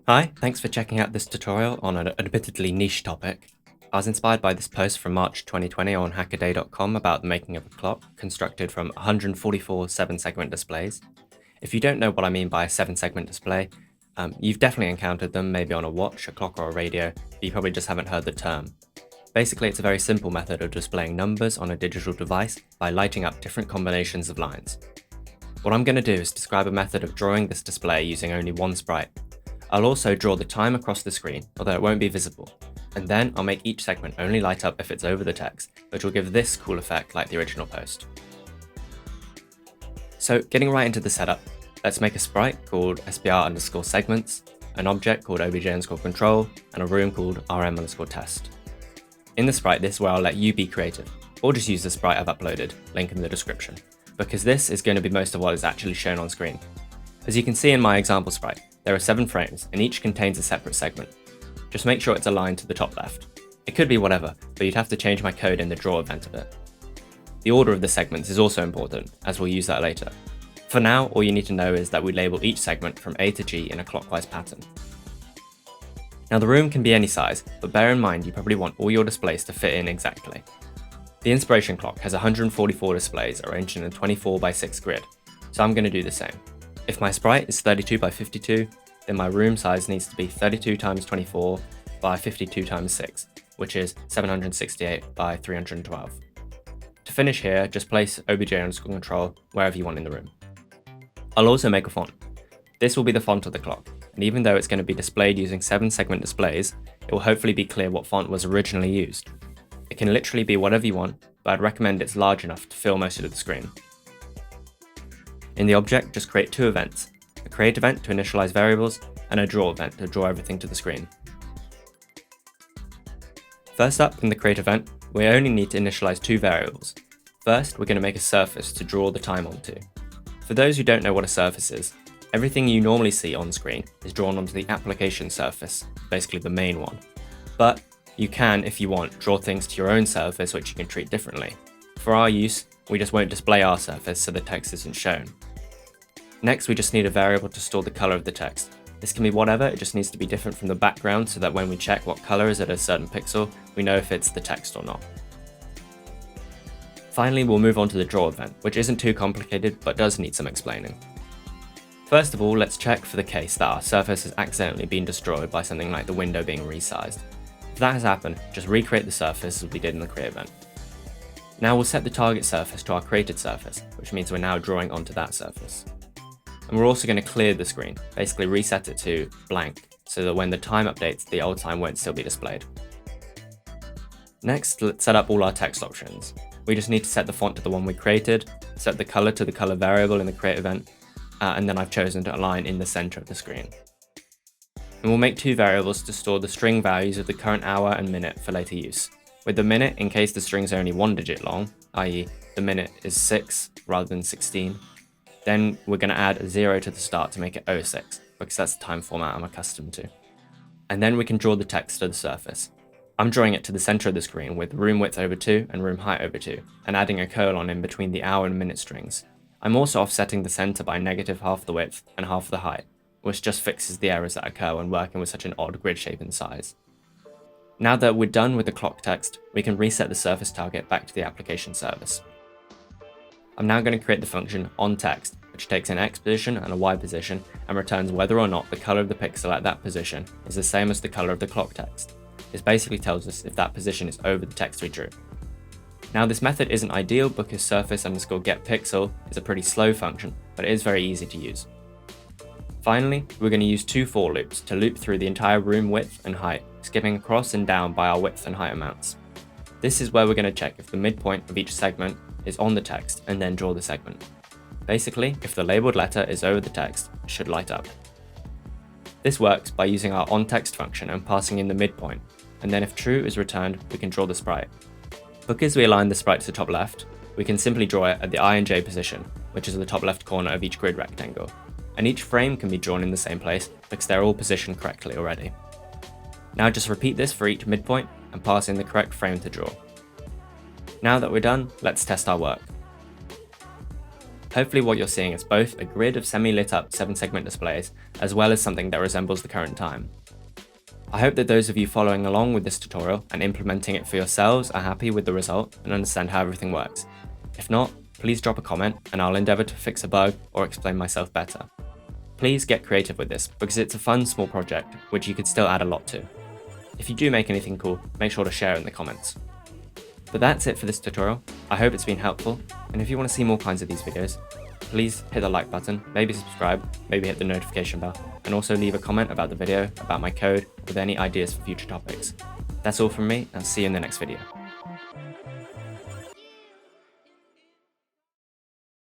Hi, thanks for checking out this tutorial on an admittedly niche topic. I was inspired by this post from March 2020 on hackaday.com about the making of a clock constructed from 144 7-segment displays. If you don't know what I mean by a 7-segment display, you've definitely encountered them, maybe on a watch, a clock, or a radio, but you probably just haven't heard the term. Basically, it's a very simple method of displaying numbers on a digital device by lighting up different combinations of lines. What I'm going to do is describe a method of drawing this display using only one sprite. I'll also draw the time across the screen, although it won't be visible, and then I'll make each segment only light up if it's over the text, which will give this cool effect like the original post. So getting right into the setup, let's make a sprite called SBR_segments, an object called obj_control, and a room called rm_test. In the sprite, this is where I'll let you be creative, or just use the sprite I've uploaded, link in the description, because this is going to be most of what is actually shown on screen. As you can see in my example sprite, there are 7 frames, and each contains a separate segment. Just make sure it's aligned to the top left. It could be whatever, but you'd have to change my code in the draw event a bit. The order of the segments is also important, as we'll use that later. For now, all you need to know is that we label each segment from A to G in a clockwise pattern. Now the room can be any size, but bear in mind you probably want all your displays to fit in exactly. The inspiration clock has 144 displays arranged in a 24x6 grid, so I'm going to do the same. If my sprite is 32 by 52, then my room size needs to be 32 times 24 by 52 times 6, which is 768 by 312. To finish here, just place obj_control wherever you want in the room. I'll also make a font. This will be the font of the clock, and even though it's going to be displayed using 7-segment displays, it will hopefully be clear what font was originally used. It can literally be whatever you want, but I'd recommend it's large enough to fill most of the screen. In the object, just create 2 events, a create event to initialize variables, and a draw event to draw everything to the screen. First up, in the create event, we only need to initialize 2 variables. First, we're going to make a surface to draw the time onto. For those who don't know what a surface is, everything you normally see on screen is drawn onto the application surface, basically the main one. But you can, if you want, draw things to your own surface which you can treat differently. For our use, we just won't display our surface so the text isn't shown. Next, we just need a variable to store the color of the text. This can be whatever, it just needs to be different from the background so that when we check what color is at a certain pixel, we know if it's the text or not. Finally, we'll move on to the draw event, which isn't too complicated but does need some explaining. First of all, let's check for the case that our surface has accidentally been destroyed by something like the window being resized. If that has happened, just recreate the surface as we did in the create event. Now we'll set the target surface to our created surface, which means we're now drawing onto that surface. And we're also going to clear the screen, basically reset it to blank, so that when the time updates, the old time won't still be displayed. Next, let's set up all our text options. We just need to set the font to the one we created, set the color to the color variable in the create event, and then I've chosen to align in the center of the screen. And we'll make 2 variables to store the string values of the current hour and minute for later use. With the minute, in case the string is only 1 digit long, i.e. the minute is 6 rather than 16, then we're going to add a 0 to the start to make it 06, because that's the time format I'm accustomed to. And then we can draw the text to the surface. I'm drawing it to the center of the screen with room width over 2 and room height over 2, and adding a colon in between the hour and minute strings. I'm also offsetting the center by negative half the width and half the height, which just fixes the errors that occur when working with such an odd grid shape and size. Now that we're done with the clock text, we can reset the surface target back to the application service. I'm now going to create the function onText, which takes an X position and a Y position and returns whether or not the color of the pixel at that position is the same as the color of the clock text. This basically tells us if that position is over the text we drew. Now this method isn't ideal because surface_getPixel is a pretty slow function, but it is very easy to use. Finally, we're going to use 2 for loops to loop through the entire room width and height, skipping across and down by our width and height amounts. This is where we're going to check if the midpoint of each segment is on the text and then draw the segment. Basically, if the labeled letter is over the text, it should light up. This works by using our onText function and passing in the midpoint, and then if true is returned, we can draw the sprite. Because we align the sprite to the top left, we can simply draw it at the I and J position, which is the top left corner of each grid rectangle, and each frame can be drawn in the same place because they're all positioned correctly already. Now just repeat this for each midpoint and pass in the correct frame to draw. Now that we're done, let's test our work. Hopefully what you're seeing is both a grid of semi-lit up 7-segment displays, as well as something that resembles the current time. I hope that those of you following along with this tutorial and implementing it for yourselves are happy with the result and understand how everything works. If not, please drop a comment and I'll endeavour to fix a bug or explain myself better. Please get creative with this because it's a fun small project which you could still add a lot to. If you do make anything cool, make sure to share it in the comments. But that's it for this tutorial. I hope it's been helpful, and if you want to see more kinds of these videos, please hit the like button, maybe subscribe, maybe hit the notification bell, and also leave a comment about the video, about my code, with any ideas for future topics. That's all from me, and I'll see you in the next video.